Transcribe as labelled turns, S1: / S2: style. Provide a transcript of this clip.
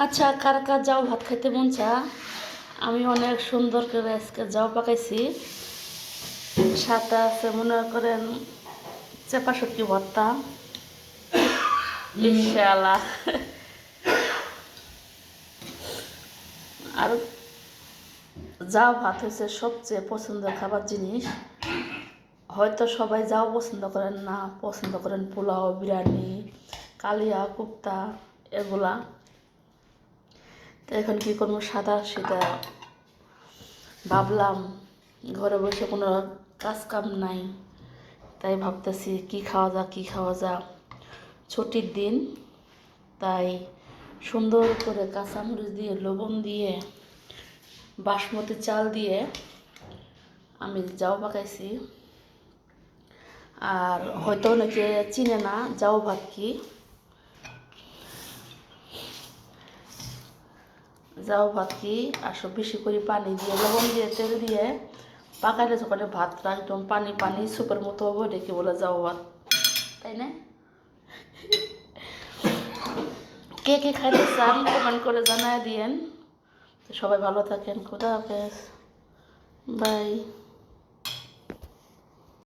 S1: আচ্ছা, কার কার যাও ভাত খাইতে মন চা? আমি অনেক সুন্দর করে আজকে যাও পাকাইছি। সাথে আছে মনে করেন চেপা শুটকি ভর্তা। ইনশাআল্লাহ। আর যাও ভাত হচ্ছে সবচেয়ে পছন্দের খাবার জিনিস। হয়তো সবাই যাও পছন্দ করেন না, পছন্দ করেন পোলাও, বিরিয়ানি, কালিয়া, কোপ্তা এগুলা। তো এখন কী করবো, সাদা সিধা ভাবলাম ঘরে বসে কোনো কাজ কাম নাই, তাই ভাবতেছি কি খাওয়া যা কি খাওয়া যা। ছুটির দিন, তাই সুন্দর করে কাঁচামরিচ দিয়ে লবণ দিয়ে বাসমতি চাল দিয়ে আমি জাউ পাকাইছি। আর হয়তো অনেকে চিনে না জাউ ভাত কি। জাউ ভাত কি আসো বেশি করে পানি দিয়ে লবণ দিয়ে তেল দিয়ে পাকাইলে যখন ভাতটা একদম পানি পানি সুপের মতো হবে, ডেকে বলে জাউ ভাত, তাই না? কে কে খাইতে চান কমেন্ট করে জানায় দিয়েন। তো সবাই ভালো থাকেন, খোদা হাফেজ, বাই।